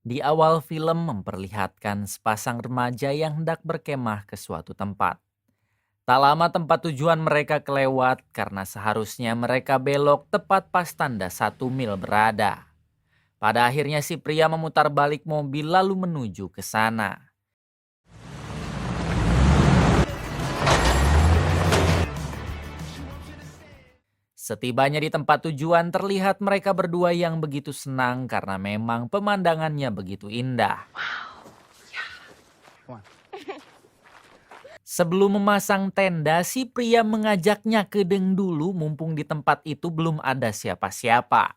Di awal film memperlihatkan sepasang remaja yang hendak berkemah ke suatu tempat. Tak lama tempat tujuan mereka kelewat karena seharusnya mereka belok tepat pas tanda 1 mil berada. Pada akhirnya si pria memutar balik mobil lalu menuju ke sana. Setibanya di tempat tujuan terlihat mereka berdua yang begitu senang karena memang pemandangannya begitu indah. Sebelum memasang tenda, si pria mengajaknya ke deng dulu mumpung di tempat itu belum ada siapa-siapa.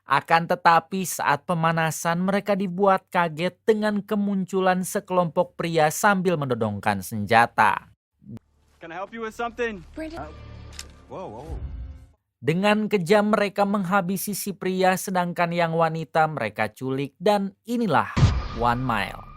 Akan tetapi saat pemanasan mereka dibuat kaget dengan kemunculan sekelompok pria sambil menodongkan senjata. Can I help you with something? Whoa. Dengan kejam mereka menghabisi si pria sedangkan yang wanita mereka culik dan inilah 1 Mile.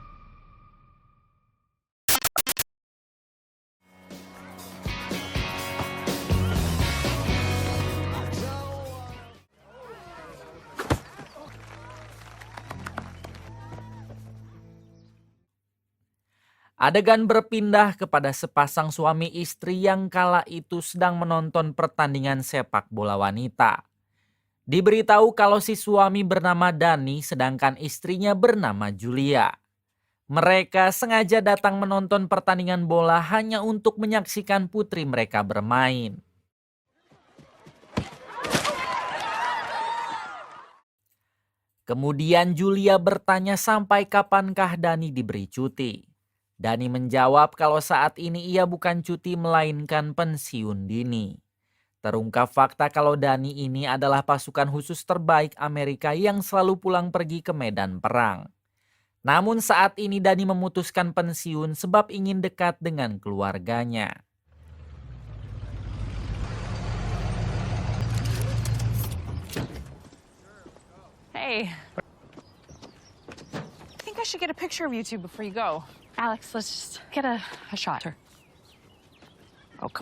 Adegan berpindah kepada sepasang suami istri yang kala itu sedang menonton pertandingan sepak bola wanita. Diberitahu kalau si suami bernama Dani sedangkan istrinya bernama Julia. Mereka sengaja datang menonton pertandingan bola hanya untuk menyaksikan putri mereka bermain. Kemudian Julia bertanya sampai kapankah Dani diberi cuti. Dani menjawab kalau saat ini ia bukan cuti melainkan pensiun dini. Terungkap fakta kalau Dani ini adalah pasukan khusus terbaik Amerika yang selalu pulang pergi ke medan perang. Namun saat ini Dani memutuskan pensiun sebab ingin dekat dengan keluarganya. Hey. I think I should get a picture of you two before you go. Alex, let's just get a shot. Oh,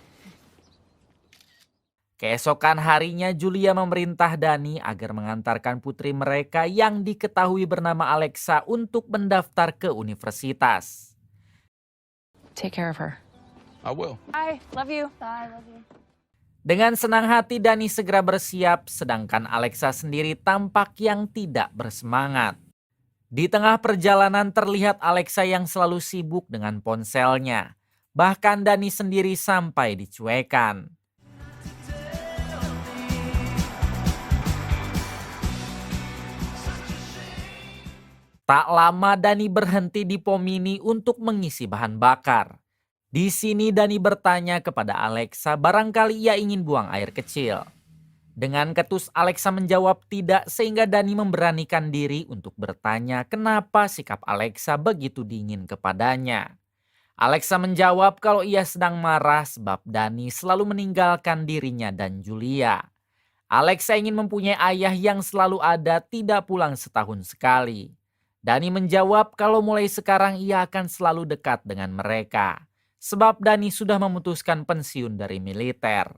Keesokan harinya Julia memerintah Dani agar mengantarkan putri mereka yang diketahui bernama Alexa untuk mendaftar ke universitas. take care of her. I will. Bye. Love you. Bye. Love you. Dengan senang hati Dani segera bersiap sedangkan Alexa sendiri tampak yang tidak bersemangat. Di tengah perjalanan terlihat Alexa yang selalu sibuk dengan ponselnya. Bahkan Dani sendiri sampai dicuekan. Tak lama Dani berhenti di pom mini untuk mengisi bahan bakar. Di sini Dani bertanya kepada Alexa barangkali ia ingin buang air kecil. Dengan ketus Alexa menjawab tidak sehingga Dani memberanikan diri untuk bertanya kenapa sikap Alexa begitu dingin kepadanya. Alexa menjawab kalau ia sedang marah sebab Dani selalu meninggalkan dirinya dan Julia. Alexa ingin mempunyai ayah yang selalu ada tidak pulang setahun sekali. Dani menjawab kalau mulai sekarang ia akan selalu dekat dengan mereka. Sebab Dani sudah memutuskan pensiun dari militer.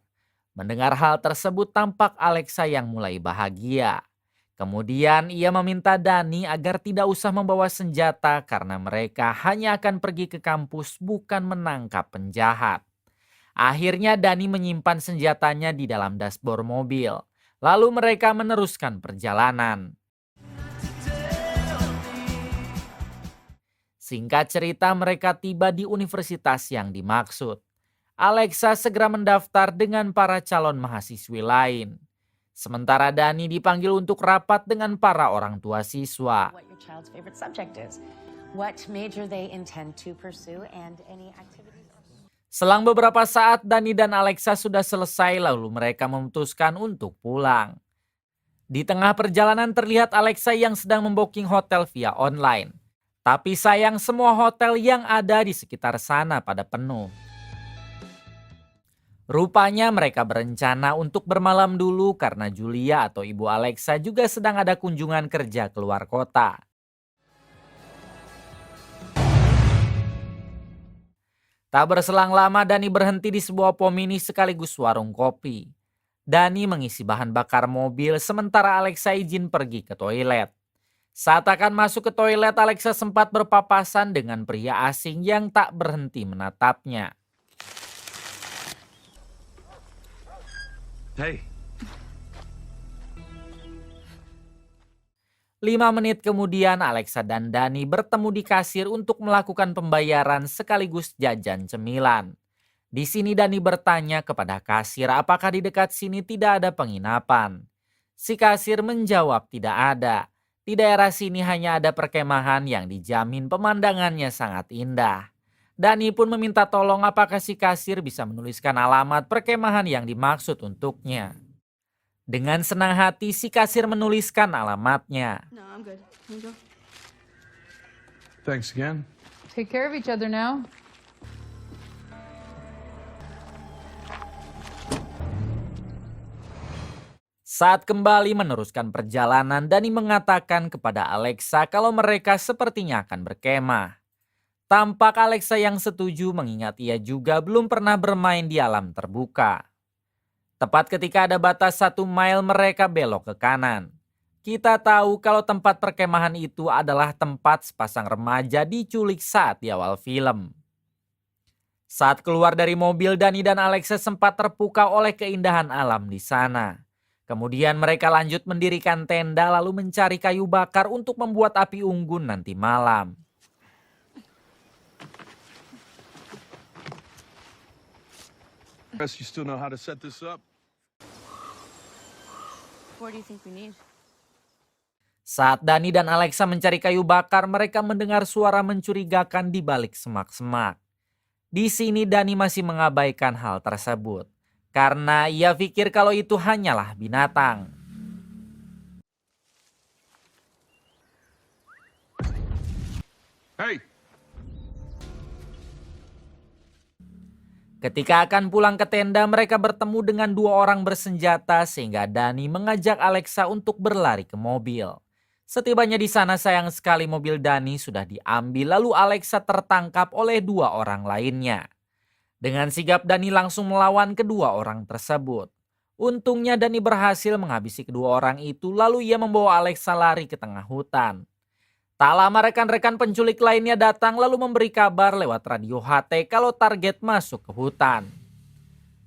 Mendengar hal tersebut tampak Alexa yang mulai bahagia. Kemudian ia meminta Dani agar tidak usah membawa senjata karena mereka hanya akan pergi ke kampus bukan menangkap penjahat. Akhirnya Dani menyimpan senjatanya di dalam dashboard mobil. Lalu mereka meneruskan perjalanan. Singkat cerita mereka tiba di universitas yang dimaksud. Alexa segera mendaftar dengan para calon mahasiswi lain. Sementara Dani dipanggil untuk rapat dengan para orang tua siswa. What your child's favorite subject is, what major they intend to pursue, and any activities. Selang beberapa saat Dani dan Alexa sudah selesai lalu mereka memutuskan untuk pulang. Di tengah perjalanan terlihat Alexa yang sedang membooking hotel via online. Tapi sayang semua hotel yang ada di sekitar sana pada penuh. Rupanya mereka berencana untuk bermalam dulu karena Julia atau ibu Alexa juga sedang ada kunjungan kerja keluar kota. Tak berselang lama Dani berhenti di sebuah pom mini sekaligus warung kopi. Dani mengisi bahan bakar mobil sementara Alexa izin pergi ke toilet. Saat akan masuk ke toilet, Alexa sempat berpapasan dengan pria asing yang tak berhenti menatapnya. Hey. 5 menit kemudian, Alexa dan Dani bertemu di kasir untuk melakukan pembayaran sekaligus jajan cemilan. Di sini Dani bertanya kepada kasir apakah di dekat sini tidak ada penginapan. Si kasir menjawab tidak ada. Di daerah sini hanya ada perkemahan yang dijamin pemandangannya sangat indah. Dani pun meminta tolong apakah si kasir bisa menuliskan alamat perkemahan yang dimaksud untuknya. Dengan senang hati si kasir menuliskan alamatnya. No, I'm good. Can we go? Thanks again. Take care of each other now. Saat kembali meneruskan perjalanan, Dani mengatakan kepada Alexa kalau mereka sepertinya akan berkemah. Tampak Alexa yang setuju mengingat ia juga belum pernah bermain di alam terbuka. Tepat ketika ada batas 1 mile mereka belok ke kanan. Kita tahu kalau tempat perkemahan itu adalah tempat sepasang remaja diculik saat di awal film. Saat keluar dari mobil, Dani dan Alexa sempat terpukau oleh keindahan alam di sana. Kemudian mereka lanjut mendirikan tenda lalu mencari kayu bakar untuk membuat api unggun nanti malam. Guess you still know how to set this up? What do you think we need? Saat Dani dan Alexa mencari kayu bakar, mereka mendengar suara mencurigakan di balik semak-semak. Di sini Dani masih mengabaikan hal tersebut. Karena ia pikir kalau itu hanyalah binatang. Hey! Ketika akan pulang ke tenda, mereka bertemu dengan 2 orang bersenjata sehingga Dani mengajak Alexa untuk berlari ke mobil. Setibanya di sana, sayang sekali mobil Dani sudah diambil lalu Alexa tertangkap oleh 2 orang lainnya. Dengan sigap Dani langsung melawan kedua orang tersebut. Untungnya Dani berhasil menghabisi kedua orang itu lalu ia membawa Alexa lari ke tengah hutan. Tak lama rekan-rekan penculik lainnya datang lalu memberi kabar lewat radio HT kalau target masuk ke hutan.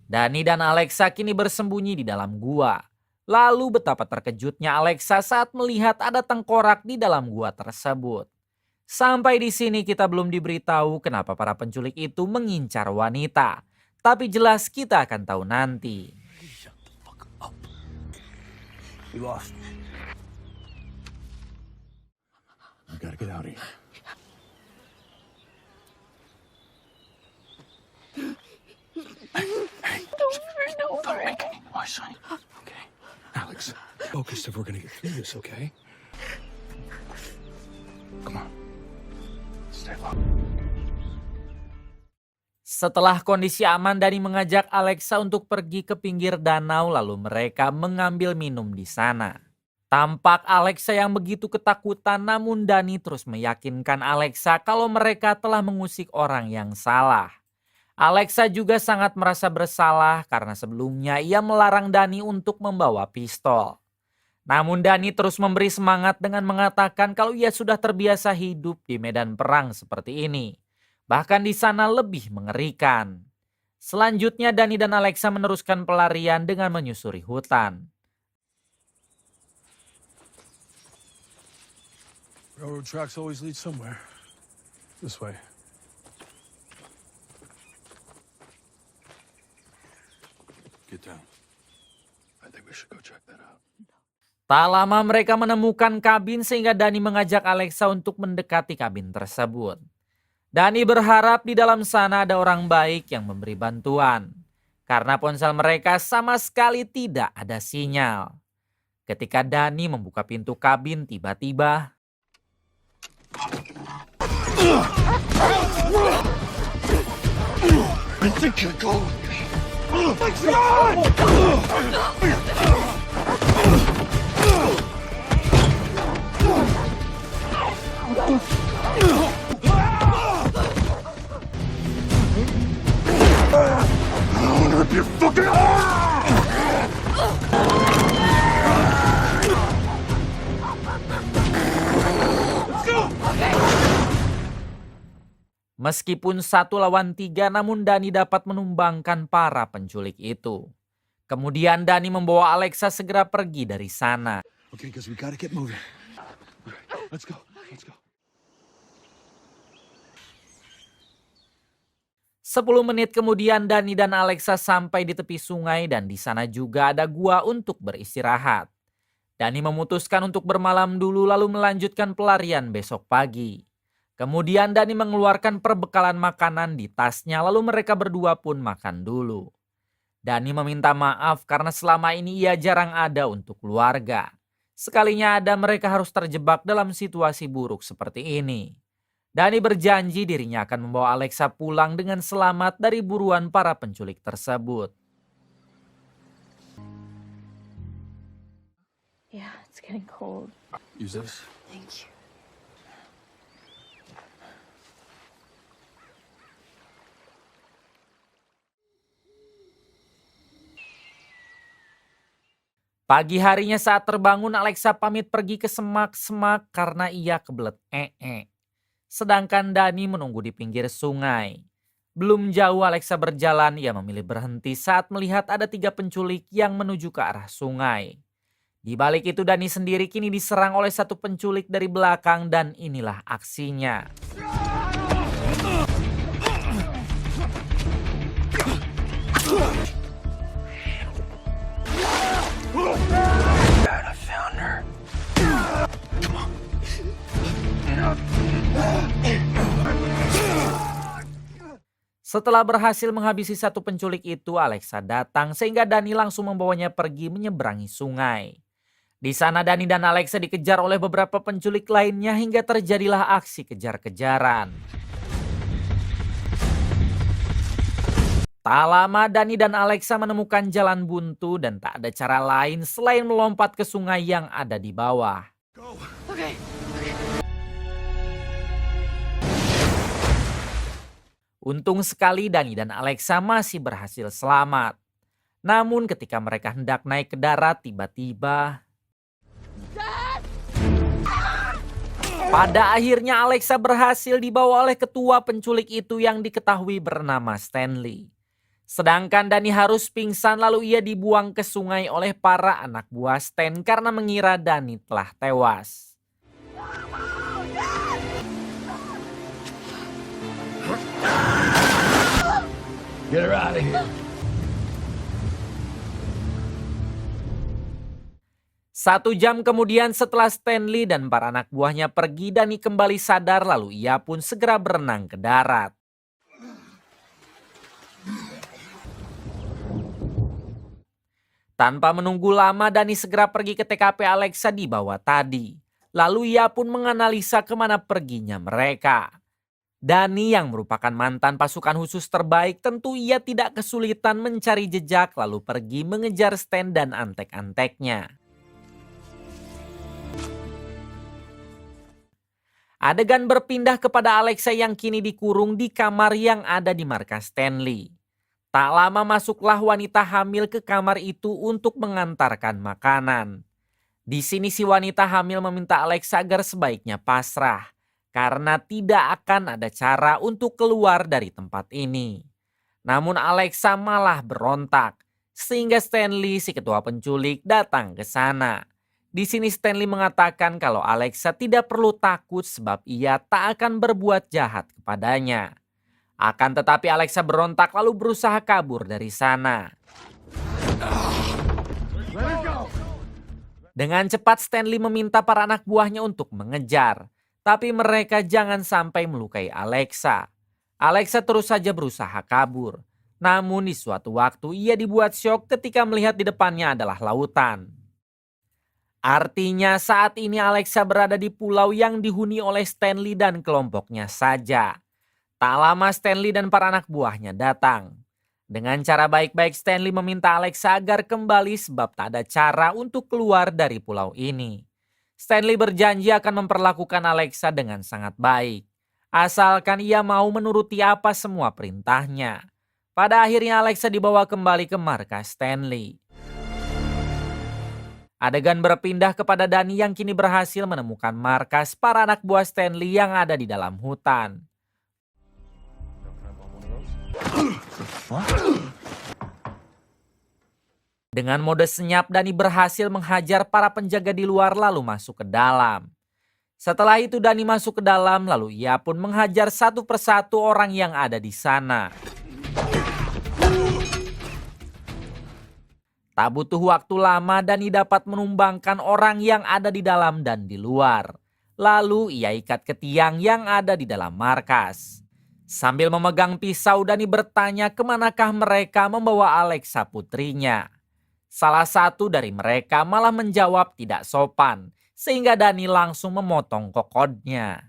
Dani dan Alexa kini bersembunyi di dalam gua. Lalu betapa terkejutnya Alexa saat melihat ada tengkorak di dalam gua tersebut. Sampai di sini kita belum diberitahu kenapa para penculik itu mengincar wanita. Tapi jelas kita akan tahu nanti. Shut the fuck up. You lost. I gotta get out of here. Hey. Don't make any noise, son. Okay. Alex, focus if we're gonna get through this, okay? Come on. Setelah kondisi aman, Dani mengajak Alexa untuk pergi ke pinggir danau lalu mereka mengambil minum di sana. Tampak Alexa yang begitu ketakutan namun Dani terus meyakinkan Alexa kalau mereka telah mengusik orang yang salah. Alexa juga sangat merasa bersalah karena sebelumnya ia melarang Dani untuk membawa pistol. Namun Dani terus memberi semangat dengan mengatakan kalau ia sudah terbiasa hidup di medan perang seperti ini. Bahkan di sana lebih mengerikan. Selanjutnya Dani dan Alexa meneruskan pelarian dengan menyusuri hutan. Railroad tracks always lead somewhere. This way. Get down. I think we should go check that out. Tak lama mereka menemukan kabin sehingga Dani mengajak Alexa untuk mendekati kabin tersebut. Dani berharap di dalam sana ada orang baik yang memberi bantuan. Karena ponsel mereka sama sekali tidak ada sinyal. Ketika Dani membuka pintu kabin tiba-tiba... Meskipun 1 lawan 3, namun Dani dapat menumbangkan para penculik itu. Kemudian Dani membawa Alexa segera pergi dari sana. Okay, guys, we gotta get moving. All right, let's go. Let's go. 10 menit kemudian Dani dan Alexa sampai di tepi sungai dan di sana juga ada gua untuk beristirahat. Dani memutuskan untuk bermalam dulu lalu melanjutkan pelarian besok pagi. Kemudian Dani mengeluarkan perbekalan makanan di tasnya lalu mereka berdua pun makan dulu. Dani meminta maaf karena selama ini ia jarang ada untuk keluarga. Sekalinya ada mereka harus terjebak dalam situasi buruk seperti ini. Dani berjanji dirinya akan membawa Alexa pulang dengan selamat dari buruan para penculik tersebut. Yeah, it's getting cold. Use this. Thank you. Pagi harinya saat terbangun, Alexa pamit pergi ke semak-semak karena ia kebelet Sedangkan Dani menunggu di pinggir sungai. Belum jauh Alexa berjalan, ia memilih berhenti saat melihat ada 3 penculik yang menuju ke arah sungai. Di balik itu Dani sendiri kini diserang oleh 1 penculik dari belakang dan inilah aksinya. Dad, I found her. Come on. Setelah berhasil menghabisi 1 penculik itu, Alexa datang sehingga Dani langsung membawanya pergi menyeberangi sungai. Di sana Dani dan Alexa dikejar oleh beberapa penculik lainnya hingga terjadilah aksi kejar-kejaran. Tak lama Dani dan Alexa menemukan jalan buntu dan tak ada cara lain selain melompat ke sungai yang ada di bawah. Okay. Untung sekali Dani dan Alexa masih berhasil selamat. Namun ketika mereka hendak naik ke darat, tiba-tiba pada akhirnya Alexa berhasil dibawa oleh ketua penculik itu yang diketahui bernama Stanley. Sedangkan Dani harus pingsan lalu ia dibuang ke sungai oleh para anak buah Stan karena mengira Dani telah tewas. Get her out of here. 1 jam kemudian setelah Stanley dan para anak buahnya pergi, Dani kembali sadar lalu ia pun segera berenang ke darat. Tanpa menunggu lama, Dani segera pergi ke TKP Alexa di bawah tadi. Lalu ia pun menganalisa kemana perginya mereka. Dani yang merupakan mantan pasukan khusus terbaik tentu ia tidak kesulitan mencari jejak lalu pergi mengejar Stan dan antek-anteknya. Adegan berpindah kepada Alexa yang kini dikurung di kamar yang ada di markas Stanley. Tak lama masuklah wanita hamil ke kamar itu untuk mengantarkan makanan. Di sini si wanita hamil meminta Alexa agar sebaiknya pasrah. Karena tidak akan ada cara untuk keluar dari tempat ini. Namun Alexa malah berontak. Sehingga Stanley, si ketua penculik, datang ke sana. Di sini Stanley mengatakan kalau Alexa tidak perlu takut sebab ia tak akan berbuat jahat kepadanya. Akan tetapi Alexa berontak lalu berusaha kabur dari sana. Dengan cepat Stanley meminta para anak buahnya untuk mengejar. Tapi mereka jangan sampai melukai Alexa. Alexa terus saja berusaha kabur. Namun di suatu waktu ia dibuat syok ketika melihat di depannya adalah lautan. Artinya saat ini Alexa berada di pulau yang dihuni oleh Stanley dan kelompoknya saja. Tak lama Stanley dan para anak buahnya datang. Dengan cara baik-baik Stanley meminta Alexa agar kembali sebab tak ada cara untuk keluar dari pulau ini. Stanley berjanji akan memperlakukan Alexa dengan sangat baik. Asalkan ia mau menuruti apa semua perintahnya. Pada akhirnya Alexa dibawa kembali ke markas Stanley. Adegan berpindah kepada Dani yang kini berhasil menemukan markas para anak buah Stanley yang ada di dalam hutan. Dengan mode senyap, Dani berhasil menghajar para penjaga di luar lalu masuk ke dalam. Setelah itu Dani masuk ke dalam lalu ia pun menghajar satu persatu orang yang ada di sana. Tak butuh waktu lama Dani dapat menumbangkan orang yang ada di dalam dan di luar. Lalu ia ikat ke tiang yang ada di dalam markas. Sambil memegang pisau Dani bertanya kemanakah mereka membawa Alexa putrinya. Salah satu dari mereka malah menjawab tidak sopan. Sehingga Dani langsung memotong kokodnya.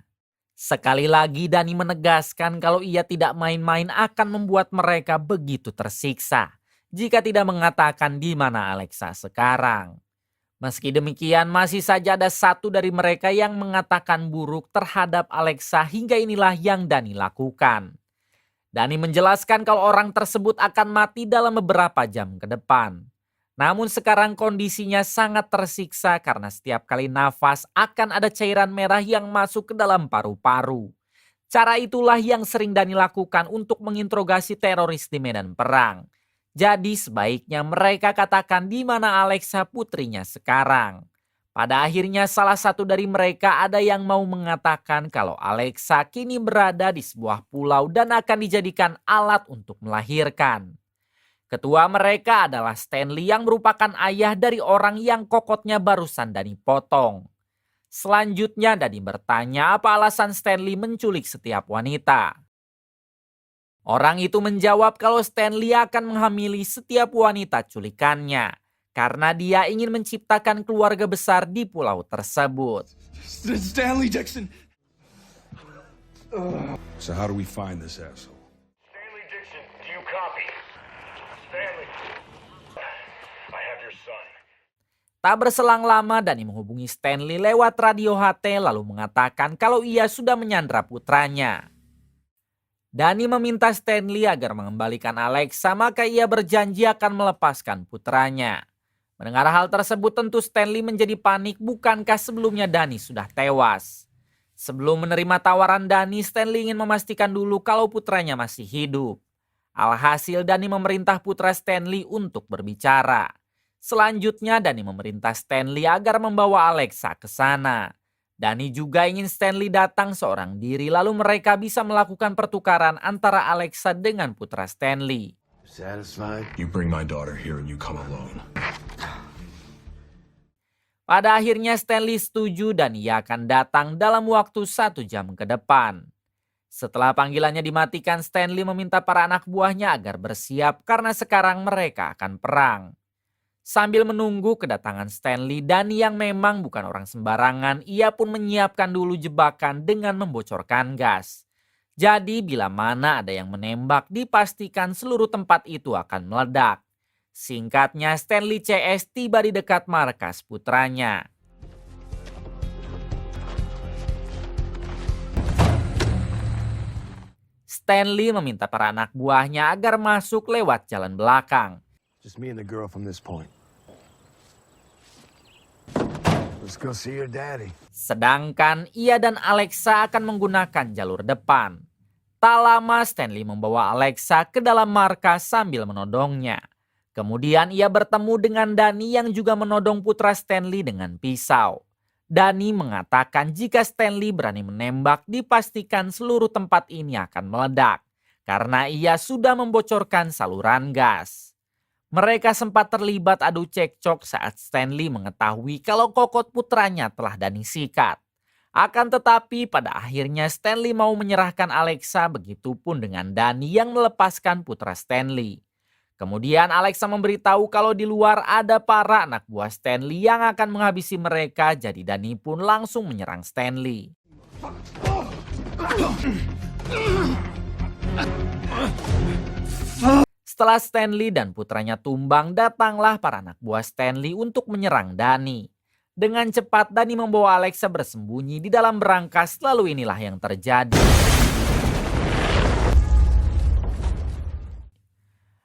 Sekali lagi Dani menegaskan kalau ia tidak main-main akan membuat mereka begitu tersiksa jika tidak mengatakan di mana Alexa sekarang. Meski demikian masih saja ada satu dari mereka yang mengatakan buruk terhadap Alexa hingga inilah yang Dani lakukan. Dani menjelaskan kalau orang tersebut akan mati dalam beberapa jam ke depan. Namun sekarang kondisinya sangat tersiksa karena setiap kali nafas akan ada cairan merah yang masuk ke dalam paru-paru. Cara itulah yang sering Dani lakukan untuk menginterogasi teroris di medan perang. Jadi sebaiknya mereka katakan di mana Alexa putrinya sekarang. Pada akhirnya salah satu dari mereka ada yang mau mengatakan kalau Alexa kini berada di sebuah pulau dan akan dijadikan alat untuk melahirkan. Ketua mereka adalah Stanley yang merupakan ayah dari orang yang kokotnya barusan Dani potong. Selanjutnya Dani bertanya apa alasan Stanley menculik setiap wanita. Orang itu menjawab kalau Stanley akan menghamili setiap wanita culikannya. Karena dia ingin menciptakan keluarga besar di pulau tersebut. Stanley Dixon. So how do we find this asshole? Stanley Dixon, do you copy? Stanley, I have your son. Tak berselang lama Dani menghubungi Stanley lewat radio HT lalu mengatakan kalau ia sudah menyandra putranya. Dani meminta Stanley agar mengembalikan Alexa maka ia berjanji akan melepaskan putranya. Mendengar hal tersebut tentu Stanley menjadi panik, bukankah sebelumnya Dani sudah tewas. Sebelum menerima tawaran Dani, Stanley ingin memastikan dulu kalau putranya masih hidup. Alhasil Dani memerintah putra Stanley untuk berbicara. Selanjutnya Dani memerintah Stanley agar membawa Alexa ke sana. Dani juga ingin Stanley datang seorang diri lalu mereka bisa melakukan pertukaran antara Alexa dengan putra Stanley. Satisfied? You bring my daughter here and you come alone. Pada akhirnya Stanley setuju dan ia akan datang dalam waktu 1 jam ke depan. Setelah panggilannya dimatikan, Stanley meminta para anak buahnya agar bersiap karena sekarang mereka akan perang. Sambil menunggu kedatangan Stanley, Dani yang memang bukan orang sembarangan, ia pun menyiapkan dulu jebakan dengan membocorkan gas. Jadi bila mana ada yang menembak, dipastikan seluruh tempat itu akan meledak. Singkatnya, Stanley CS tiba di dekat markas putranya. Stanley meminta para anak buahnya agar masuk lewat jalan belakang. Just me and the girl from this point. Let's go see your daddy. Sedangkan ia dan Alexa akan menggunakan jalur depan. Tak lama Stanley membawa Alexa ke dalam markas sambil menodongnya. Kemudian ia bertemu dengan Dani yang juga menodong putra Stanley dengan pisau. Dani mengatakan jika Stanley berani menembak dipastikan seluruh tempat ini akan meledak. Karena ia sudah membocorkan saluran gas. Mereka sempat terlibat adu cekcok saat Stanley mengetahui kalau kokot putranya telah Dani sikat. Akan tetapi pada akhirnya Stanley mau menyerahkan Alexa, begitupun dengan Dani yang melepaskan putra Stanley. Kemudian Alexa memberitahu kalau di luar ada para anak buah Stanley yang akan menghabisi mereka, jadi Dani pun langsung menyerang Stanley. Setelah Stanley dan putranya tumbang, datanglah para anak buah Stanley untuk menyerang Dani. Dengan cepat Dani membawa Alexa bersembunyi di dalam berangkas, lalu inilah yang terjadi.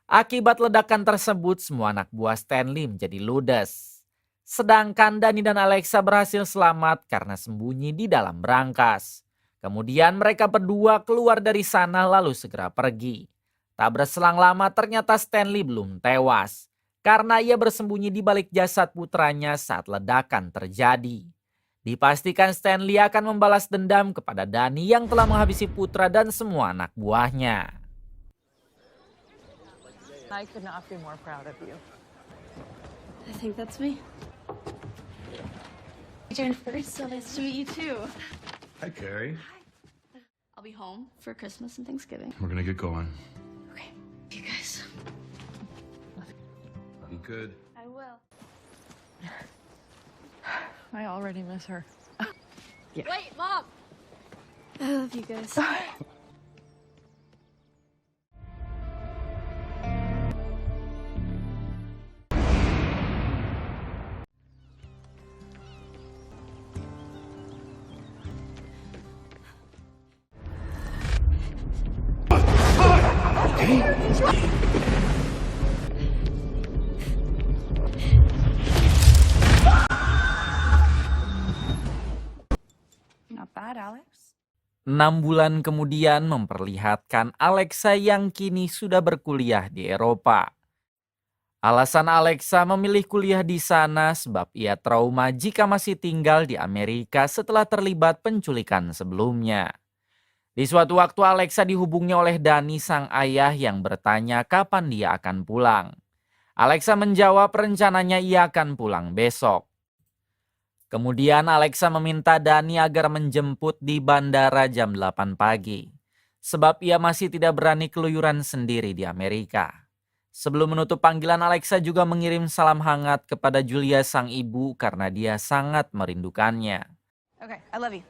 Akibat ledakan tersebut, semua anak buah Stanley menjadi ludes. Sedangkan Dani dan Alexa berhasil selamat karena sembunyi di dalam berangkas. Kemudian mereka berdua keluar dari sana lalu segera pergi. Tak berselang lama ternyata Stanley belum tewas karena ia bersembunyi di balik jasad putranya saat ledakan terjadi. Dipastikan Stanley akan membalas dendam kepada Danny yang telah menghabisi putra dan semua anak buahnya. I could not be more proud of you. I think that's me. Your turn first, so nice to meet you too. Hi, Carrie. I'll be home for Christmas and Thanksgiving. We're gonna get going. Okay, you guys. Be good. I will. I already miss her. Wait, Mom! I love you guys. Not bad, Alex. 6 bulan kemudian memperlihatkan Alexa yang kini sudah berkuliah di Eropa. Alasan Alexa memilih kuliah di sana sebab ia trauma jika masih tinggal di Amerika setelah terlibat penculikan sebelumnya. Di suatu waktu Alexa dihubungi oleh Danny sang ayah yang bertanya kapan dia akan pulang. Alexa menjawab rencananya ia akan pulang besok. Kemudian Alexa meminta Danny agar menjemput di bandara jam 8 pagi. Sebab ia masih tidak berani keluyuran sendiri di Amerika. Sebelum menutup panggilan, Alexa juga mengirim salam hangat kepada Julia sang ibu karena dia sangat merindukannya. Okay, I love you.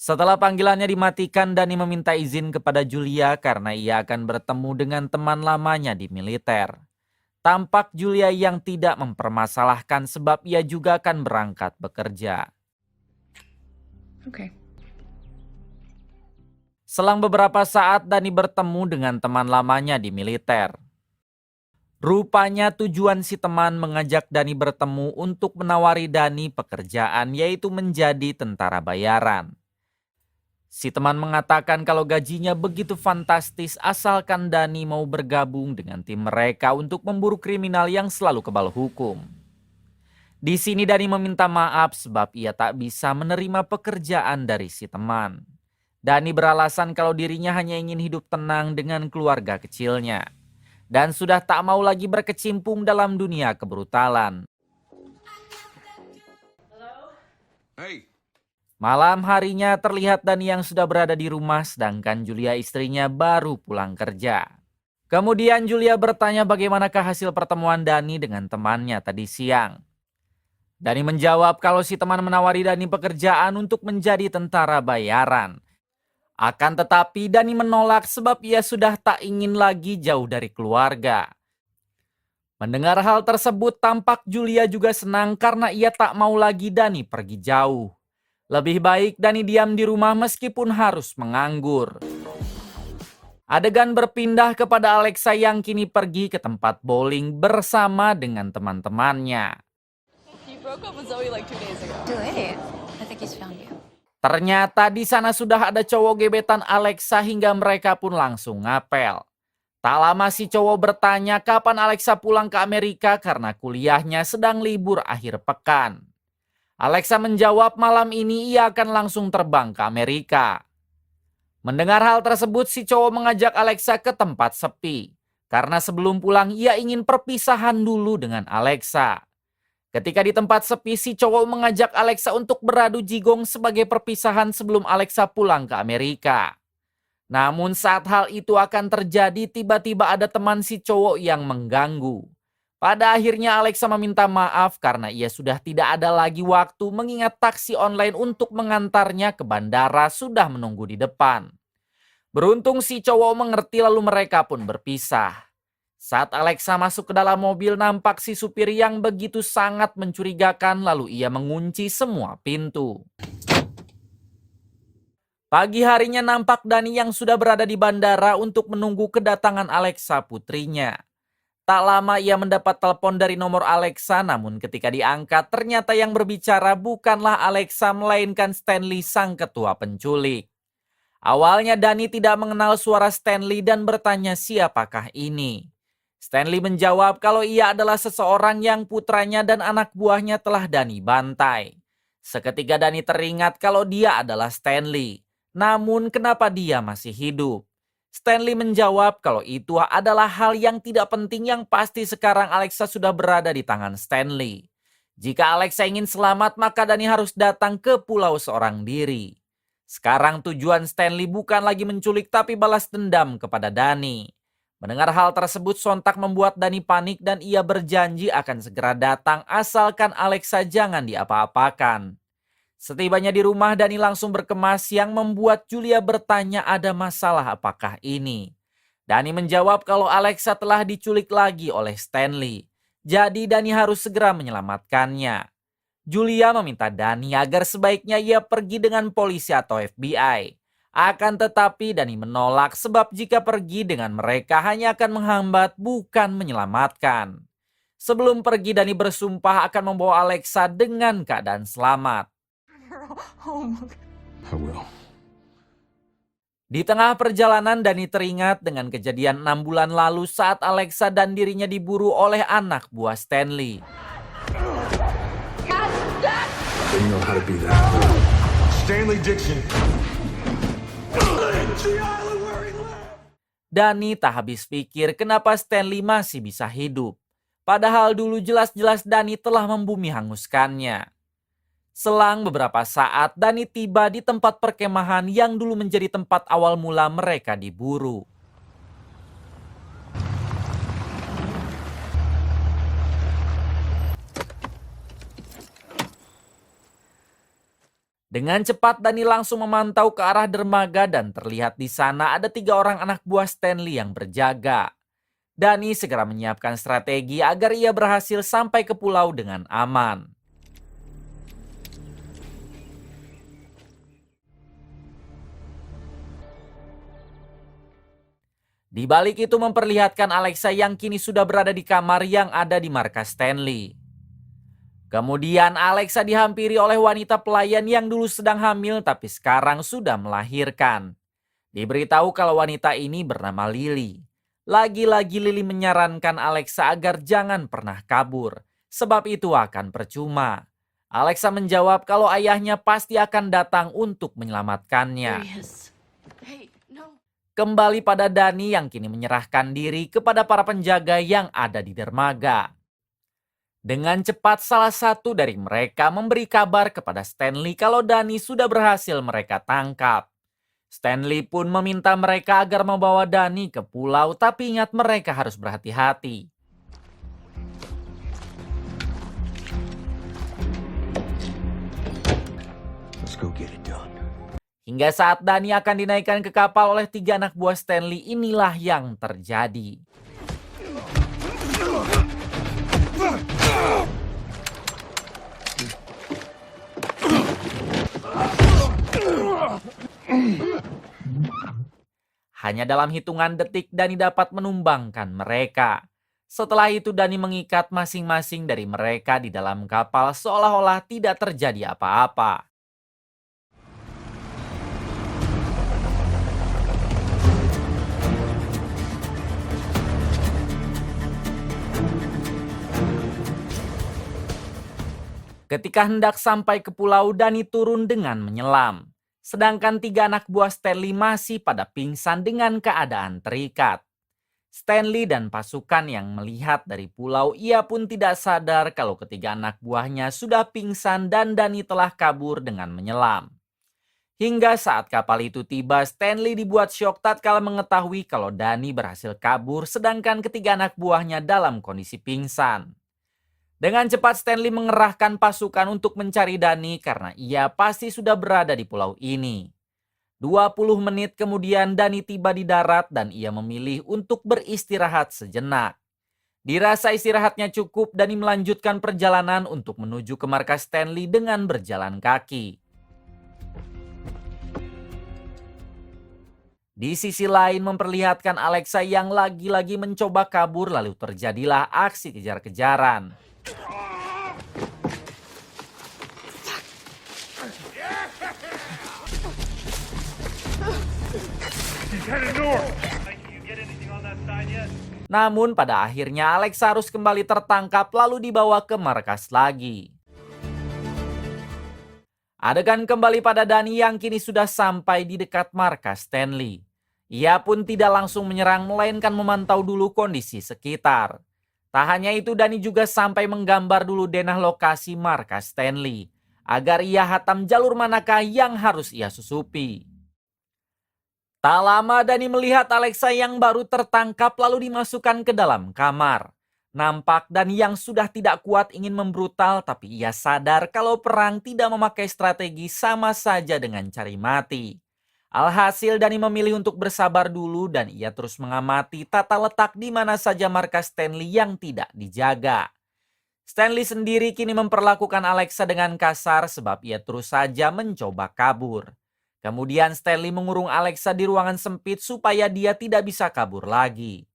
Setelah panggilannya dimatikan, Danny meminta izin kepada Julia karena ia akan bertemu dengan teman lamanya di militer. Tampak Julia yang tidak mempermasalahkan sebab ia juga akan berangkat bekerja. Okay. Selang beberapa saat Danny bertemu dengan teman lamanya di militer. Rupanya tujuan si teman mengajak Danny bertemu untuk menawari Danny pekerjaan yaitu menjadi tentara bayaran. Si teman mengatakan kalau gajinya begitu fantastis asalkan Danny mau bergabung dengan tim mereka untuk memburu kriminal yang selalu kebal hukum. Di sini Danny meminta maaf sebab ia tak bisa menerima pekerjaan dari si teman. Danny beralasan kalau dirinya hanya ingin hidup tenang dengan keluarga kecilnya. Dan sudah tak mau lagi berkecimpung dalam dunia kebrutalan. Hey. Malam harinya terlihat Danny yang sudah berada di rumah sedangkan Julia istrinya baru pulang kerja. Kemudian Julia bertanya bagaimanakah hasil pertemuan Danny dengan temannya tadi siang. Danny menjawab kalau si teman menawari Danny pekerjaan untuk menjadi tentara bayaran. Akan tetapi Danny menolak sebab ia sudah tak ingin lagi jauh dari keluarga. Mendengar hal tersebut tampak Julia juga senang karena ia tak mau lagi Danny pergi jauh. Lebih baik Danny diam di rumah meskipun harus menganggur. Adegan berpindah kepada Alexa yang kini pergi ke tempat bowling bersama dengan teman-temannya. You broke up with Zoe like 2 days ago. Wait, I think he's found you. Ternyata di sana sudah ada cowok gebetan Alexa hingga mereka pun langsung ngapel. Tak lama si cowok bertanya kapan Alexa pulang ke Amerika karena kuliahnya sedang libur akhir pekan. Alexa menjawab malam ini ia akan langsung terbang ke Amerika. Mendengar hal tersebut si cowok mengajak Alexa ke tempat sepi. Karena sebelum pulang ia ingin perpisahan dulu dengan Alexa. Ketika di tempat sepi, si cowok mengajak Alexa untuk beradu jigong sebagai perpisahan sebelum Alexa pulang ke Amerika. Namun saat hal itu akan terjadi, tiba-tiba ada teman si cowok yang mengganggu. Pada akhirnya Alexa meminta maaf karena ia sudah tidak ada lagi waktu mengingat taksi online untuk mengantarnya ke bandara sudah menunggu di depan. Beruntung si cowok mengerti lalu mereka pun berpisah. Saat Alexa masuk ke dalam mobil nampak si supir yang begitu sangat mencurigakan lalu ia mengunci semua pintu. Pagi harinya nampak Danny yang sudah berada di bandara untuk menunggu kedatangan Alexa putrinya. Tak lama ia mendapat telepon dari nomor Alexa namun ketika diangkat ternyata yang berbicara bukanlah Alexa melainkan Stanley sang ketua penculik. Awalnya Dani tidak mengenal suara Stanley dan bertanya siapakah ini. Stanley menjawab kalau ia adalah seseorang yang putranya dan anak buahnya telah Dani bantai. Seketika Dani teringat kalau dia adalah Stanley. Namun kenapa dia masih hidup? Stanley menjawab kalau itu adalah hal yang tidak penting, yang pasti sekarang Alexa sudah berada di tangan Stanley. Jika Alexa ingin selamat, maka Dani harus datang ke pulau seorang diri. Sekarang tujuan Stanley bukan lagi menculik tapi balas dendam kepada Dani. Mendengar hal tersebut sontak membuat Dani panik dan ia berjanji akan segera datang asalkan Alexa jangan diapa-apakan. Setibanya di rumah, Dani langsung berkemas yang membuat Julia bertanya ada masalah apakah ini. Dani menjawab kalau Alexa telah diculik lagi oleh Stanley. Jadi Dani harus segera menyelamatkannya. Julia meminta Dani agar sebaiknya ia pergi dengan polisi atau FBI. Akan tetapi Dani menolak sebab jika pergi dengan mereka hanya akan menghambat bukan menyelamatkan. Sebelum pergi Dani bersumpah akan membawa Alexa dengan keadaan selamat. I will. Di tengah perjalanan Dani teringat dengan kejadian 6 bulan lalu saat Alexa dan dirinya diburu oleh anak buah Stanley. They know how to be that. Stanley Dixon. Dani tak habis pikir kenapa Stanley masih bisa hidup. Padahal dulu jelas-jelas Dani telah membumi hanguskannya. Selang beberapa saat, Dani tiba di tempat perkemahan yang dulu menjadi tempat awal mula mereka diburu. Dengan cepat Dani langsung memantau ke arah dermaga dan terlihat di sana ada 3 orang anak buah Stanley yang berjaga. Dani segera menyiapkan strategi agar ia berhasil sampai ke pulau dengan aman. Di balik itu memperlihatkan Alexa yang kini sudah berada di kamar yang ada di markas Stanley. Kemudian Alexa dihampiri oleh wanita pelayan yang dulu sedang hamil tapi sekarang sudah melahirkan. Diberitahu kalau wanita ini bernama Lily. Lagi-lagi Lily menyarankan Alexa agar jangan pernah kabur, sebab itu akan percuma. Alexa menjawab kalau ayahnya pasti akan datang untuk menyelamatkannya. Kembali pada Dani yang kini menyerahkan diri kepada para penjaga yang ada di dermaga. Dengan cepat salah satu dari mereka memberi kabar kepada Stanley kalau Dani sudah berhasil mereka tangkap. Stanley pun meminta mereka agar membawa Dani ke pulau, tapi ingat mereka harus berhati-hati. Let's go get it done. Hingga saat Dani akan dinaikkan ke kapal oleh 3 anak buah Stanley, inilah yang terjadi. Hanya dalam hitungan detik Dani dapat menumbangkan mereka. Setelah itu Dani mengikat masing-masing dari mereka di dalam kapal seolah-olah tidak terjadi apa-apa. Ketika hendak sampai ke pulau, Dani turun dengan menyelam. Sedangkan 3 anak buah Stanley masih pada pingsan dengan keadaan terikat. Stanley dan pasukan yang melihat dari pulau, ia pun tidak sadar kalau ketiga anak buahnya sudah pingsan dan Dani telah kabur dengan menyelam. Hingga saat kapal itu tiba, Stanley dibuat syok tatkala mengetahui kalau Dani berhasil kabur sedangkan ketiga anak buahnya dalam kondisi pingsan. Dengan cepat Stanley mengerahkan pasukan untuk mencari Dani karena ia pasti sudah berada di pulau ini. 20 menit kemudian Dani tiba di darat dan ia memilih untuk beristirahat sejenak. Dirasa istirahatnya cukup, Dani melanjutkan perjalanan untuk menuju ke markas Stanley dengan berjalan kaki. Di sisi lain memperlihatkan Alexa yang lagi-lagi mencoba kabur lalu terjadilah aksi kejar-kejaran. Namun pada akhirnya Alexa harus kembali tertangkap lalu dibawa ke markas lagi. Adegan kembali pada Danny yang kini sudah sampai di dekat markas Stanley. Ia pun tidak langsung menyerang melainkan memantau dulu kondisi sekitar. Tak hanya itu, Danny juga sampai menggambar dulu denah lokasi markas Stanley agar ia hatam jalur manakah yang harus ia susupi. Tak lama Danny melihat Alexa yang baru tertangkap lalu dimasukkan ke dalam kamar. Nampak Danny yang sudah tidak kuat ingin membrutal, tapi ia sadar kalau perang tidak memakai strategi sama saja dengan cari mati. Alhasil Danny memilih untuk bersabar dulu dan ia terus mengamati tata letak di mana saja markas Stanley yang tidak dijaga. Stanley sendiri kini memperlakukan Alexa dengan kasar sebab ia terus saja mencoba kabur. Kemudian Stanley mengurung Alexa di ruangan sempit supaya dia tidak bisa kabur lagi.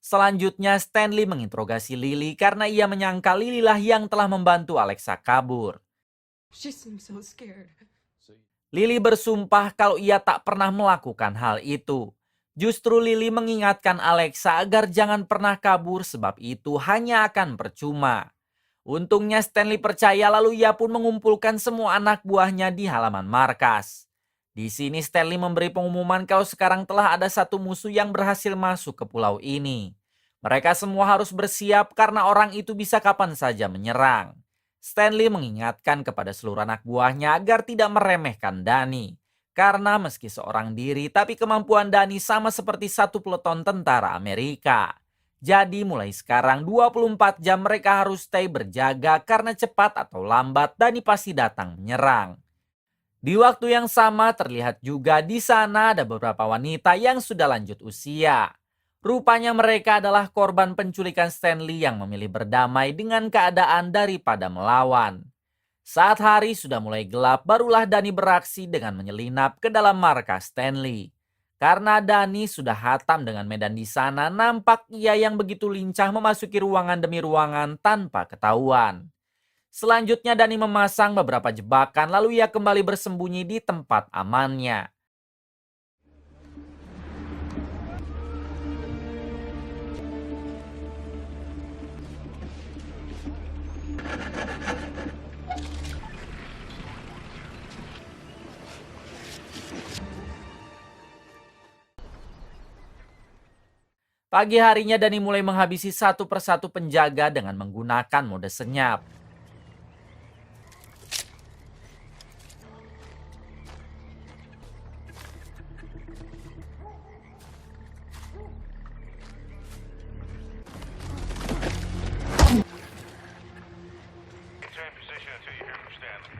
Selanjutnya Stanley menginterogasi Lily karena ia menyangka Lily lah yang telah membantu Alexa kabur. She seems so scared. Lily bersumpah kalau ia tak pernah melakukan hal itu. Justru Lily mengingatkan Alexa agar jangan pernah kabur sebab itu hanya akan percuma. Untungnya Stanley percaya lalu ia pun mengumpulkan semua anak buahnya di halaman markas. Di sini Stanley memberi pengumuman kalau sekarang telah ada satu musuh yang berhasil masuk ke pulau ini. Mereka semua harus bersiap karena orang itu bisa kapan saja menyerang. Stanley mengingatkan kepada seluruh anak buahnya agar tidak meremehkan Danny. Karena meski seorang diri, tapi kemampuan Danny sama seperti satu peleton tentara Amerika. Jadi mulai sekarang 24 jam mereka harus stay berjaga karena cepat atau lambat Danny pasti datang menyerang. Di waktu yang sama terlihat juga di sana ada beberapa wanita yang sudah lanjut usia. Rupanya mereka adalah korban penculikan Stanley yang memilih berdamai dengan keadaan daripada melawan. Saat hari sudah mulai gelap, barulah Danny beraksi dengan menyelinap ke dalam markas Stanley. Karena Danny sudah hatam dengan medan di sana, nampak ia yang begitu lincah memasuki ruangan demi ruangan tanpa ketahuan. Selanjutnya Danny memasang beberapa jebakan lalu ia kembali bersembunyi di tempat amannya. Pagi harinya Danny mulai menghabisi satu persatu penjaga dengan menggunakan mode senyap. Maintain position until you hear from Stanley.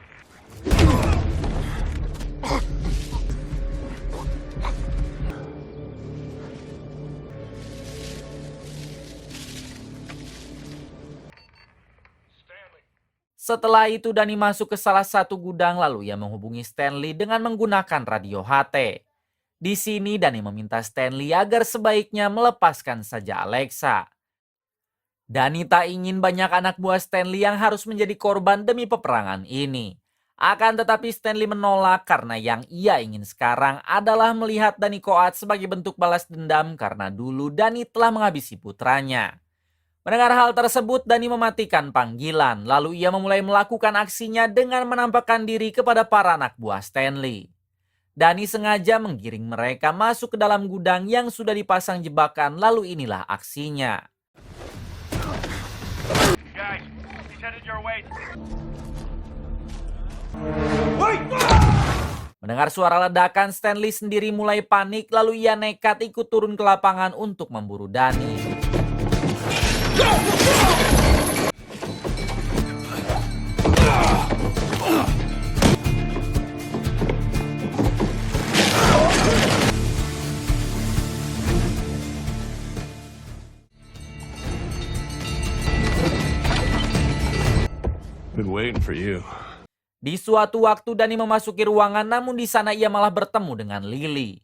Setelah itu Danny masuk ke salah satu gudang lalu ia menghubungi Stanley dengan menggunakan radio HT. Di sini Danny meminta Stanley agar sebaiknya melepaskan saja Alexa. Danny tak ingin banyak anak buah Stanley yang harus menjadi korban demi peperangan ini. Akan tetapi Stanley menolak karena yang ia ingin sekarang adalah melihat Danny koat sebagai bentuk balas dendam karena dulu Danny telah menghabisi putranya. Mendengar hal tersebut, Danny mematikan panggilan, lalu ia memulai melakukan aksinya dengan menampakkan diri kepada para anak buah Stanley. Danny sengaja menggiring mereka masuk ke dalam gudang yang sudah dipasang jebakan, lalu inilah aksinya. Guys, he's headed your way. Mendengar suara ledakan, Stanley sendiri mulai panik, lalu ia nekat ikut turun ke lapangan untuk memburu Danny. Been waiting for you. Di suatu waktu Danny memasuki ruangan, namun di sana ia malah bertemu dengan Lily.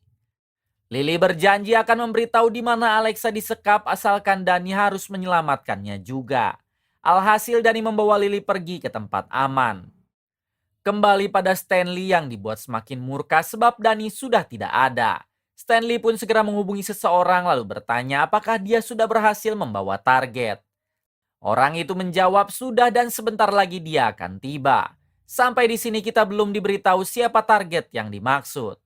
Lily berjanji akan memberitahu di mana Alexa disekap asalkan Danny harus menyelamatkannya juga. Alhasil Danny membawa Lily pergi ke tempat aman. Kembali pada Stanley yang dibuat semakin murka sebab Danny sudah tidak ada. Stanley pun segera menghubungi seseorang lalu bertanya apakah dia sudah berhasil membawa target. Orang itu menjawab sudah dan sebentar lagi dia akan tiba. Sampai di sini kita belum diberitahu siapa target yang dimaksud.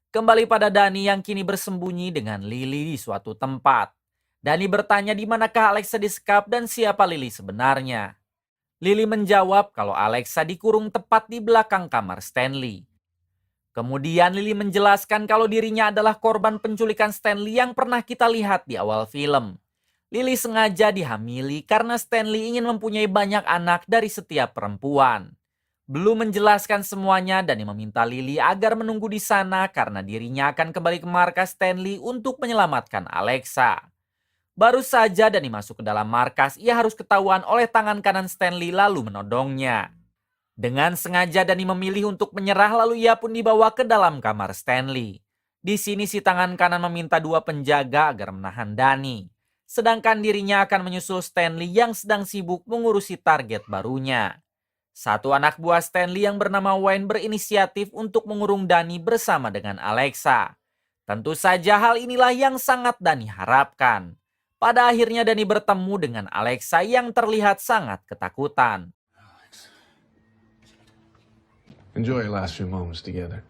Kembali pada Dani yang kini bersembunyi dengan Lily di suatu tempat. Dani bertanya di manakah Alexa disekap dan siapa Lily sebenarnya. Lily menjawab kalau Alexa dikurung tepat di belakang kamar Stanley. Kemudian Lily menjelaskan kalau dirinya adalah korban penculikan Stanley yang pernah kita lihat di awal film. Lily sengaja dihamili karena Stanley ingin mempunyai banyak anak dari setiap perempuan. Belum menjelaskan semuanya, Dani meminta Lily agar menunggu di sana karena dirinya akan kembali ke markas Stanley untuk menyelamatkan Alexa. Baru saja Dani masuk ke dalam markas, ia harus ketahuan oleh tangan kanan Stanley lalu menodongnya. Dengan sengaja Dani memilih untuk menyerah lalu ia pun dibawa ke dalam kamar Stanley. Di sini si tangan kanan meminta dua penjaga agar menahan Dani. Sedangkan dirinya akan menyusul Stanley yang sedang sibuk mengurusi target barunya. Satu anak buah Stanley yang bernama Wayne berinisiatif untuk mengurung Dani bersama dengan Alexa. Tentu saja hal inilah yang sangat Dani harapkan. Pada akhirnya Dani bertemu dengan Alexa yang terlihat sangat ketakutan. Enjoy your last few moments together.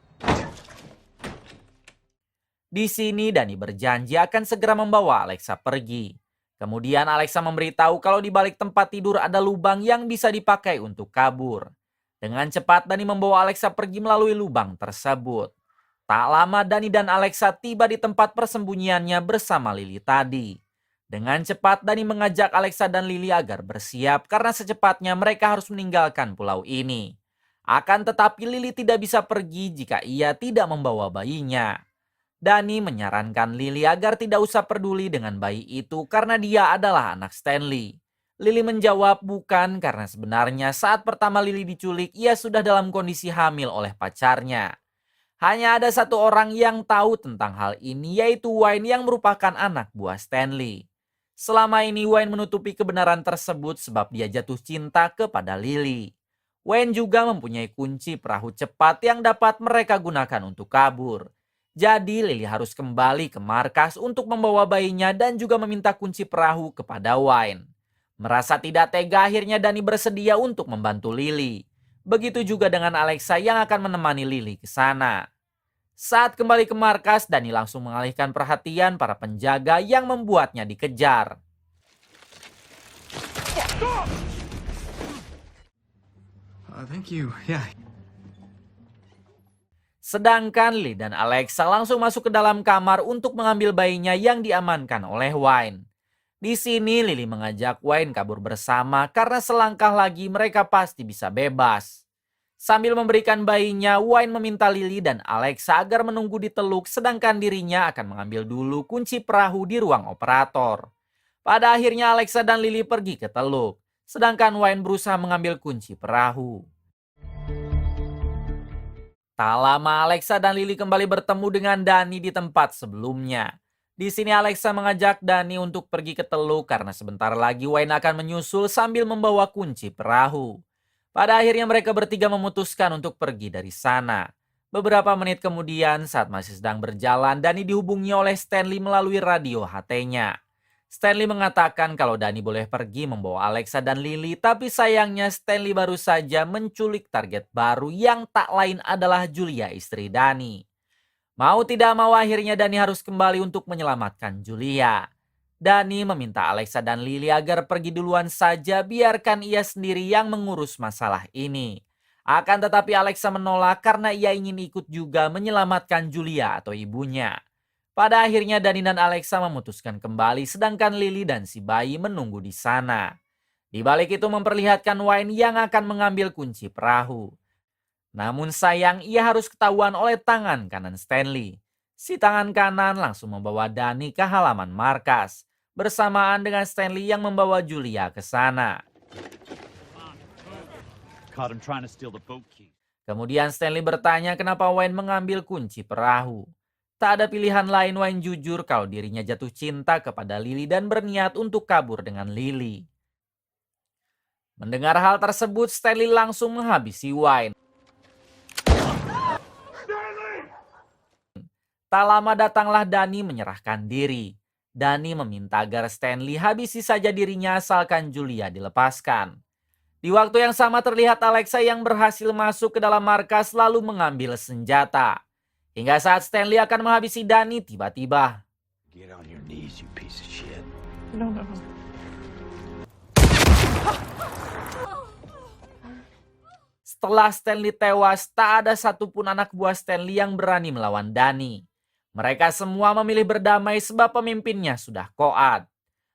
Di sini Dani berjanji akan segera membawa Alexa pergi. Kemudian Alexa memberitahu kalau di balik tempat tidur ada lubang yang bisa dipakai untuk kabur. Dengan cepat Dani membawa Alexa pergi melalui lubang tersebut. Tak lama Dani dan Alexa tiba di tempat persembunyiannya bersama Lily tadi. Dengan cepat Dani mengajak Alexa dan Lily agar bersiap karena secepatnya mereka harus meninggalkan pulau ini. Akan tetapi Lily tidak bisa pergi jika ia tidak membawa bayinya. Dani menyarankan Lily agar tidak usah peduli dengan bayi itu karena dia adalah anak Stanley. Lily menjawab bukan karena sebenarnya saat pertama Lily diculik ia sudah dalam kondisi hamil oleh pacarnya. Hanya ada satu orang yang tahu tentang hal ini yaitu Wayne yang merupakan anak buah Stanley. Selama ini Wayne menutupi kebenaran tersebut sebab dia jatuh cinta kepada Lily. Wayne juga mempunyai kunci perahu cepat yang dapat mereka gunakan untuk kabur. Jadi Lily harus kembali ke markas untuk membawa bayinya dan juga meminta kunci perahu kepada Wayne. Merasa tidak tega akhirnya Dani bersedia untuk membantu Lily. Begitu juga dengan Alexa yang akan menemani Lily ke sana. Saat kembali ke markas, Dani langsung mengalihkan perhatian para penjaga yang membuatnya dikejar. Thank you. Yeah. Sedangkan Lily dan Alexa langsung masuk ke dalam kamar untuk mengambil bayinya yang diamankan oleh Wayne. Di sini Lily mengajak Wayne kabur bersama karena selangkah lagi mereka pasti bisa bebas. Sambil memberikan bayinya, Wayne meminta Lily dan Alexa agar menunggu di Teluk sedangkan dirinya akan mengambil dulu kunci perahu di ruang operator. Pada akhirnya Alexa dan Lily pergi ke Teluk, sedangkan Wayne berusaha mengambil kunci perahu. Tak lama Alexa dan Lily kembali bertemu dengan Dani di tempat sebelumnya. Di sini Alexa mengajak Dani untuk pergi ke Teluk karena sebentar lagi Wayne akan menyusul sambil membawa kunci perahu. Pada akhirnya mereka bertiga memutuskan untuk pergi dari sana. Beberapa menit kemudian saat masih sedang berjalan, Dani dihubungi oleh Stanley melalui radio HT-nya. Stanley mengatakan kalau Dani boleh pergi membawa Alexa dan Lily, tapi sayangnya Stanley baru saja menculik target baru yang tak lain adalah Julia, istri Dani. Mau tidak mau akhirnya Dani harus kembali untuk menyelamatkan Julia. Dani meminta Alexa dan Lily agar pergi duluan saja, biarkan ia sendiri yang mengurus masalah ini. Akan tetapi Alexa menolak karena ia ingin ikut juga menyelamatkan Julia atau ibunya. Pada akhirnya Dani dan Alexa memutuskan kembali sedangkan Lily dan si bayi menunggu di sana. Di balik itu memperlihatkan Wayne yang akan mengambil kunci perahu. Namun sayang ia harus ketahuan oleh tangan kanan Stanley. Si tangan kanan langsung membawa Dani ke halaman markas. Bersamaan dengan Stanley yang membawa Julia ke sana. Caught him trying to steal the boat key. Kemudian Stanley bertanya kenapa Wayne mengambil kunci perahu. Tak ada pilihan lain Wayne jujur kalau dirinya jatuh cinta kepada Lily dan berniat untuk kabur dengan Lily. Mendengar hal tersebut, Stanley langsung menghabisi Wayne. Tak lama datanglah Dani menyerahkan diri. Dani meminta agar Stanley habisi saja dirinya asalkan Julia dilepaskan. Di waktu yang sama terlihat Alexa yang berhasil masuk ke dalam markas lalu mengambil senjata. Hingga saat Stanley akan menghabisi Dani tiba-tiba. Get on your knees, you piece of shit. No, no, no. Setelah Stanley tewas, tak ada satupun anak buah Stanley yang berani melawan Dani. Mereka semua memilih berdamai sebab pemimpinnya sudah koat.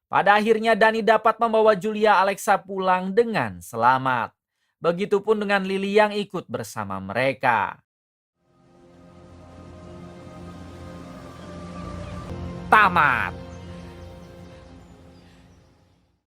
Pada akhirnya Dani dapat membawa Julia Alexa pulang dengan selamat. Begitupun dengan Lily yang ikut bersama mereka. Tamat.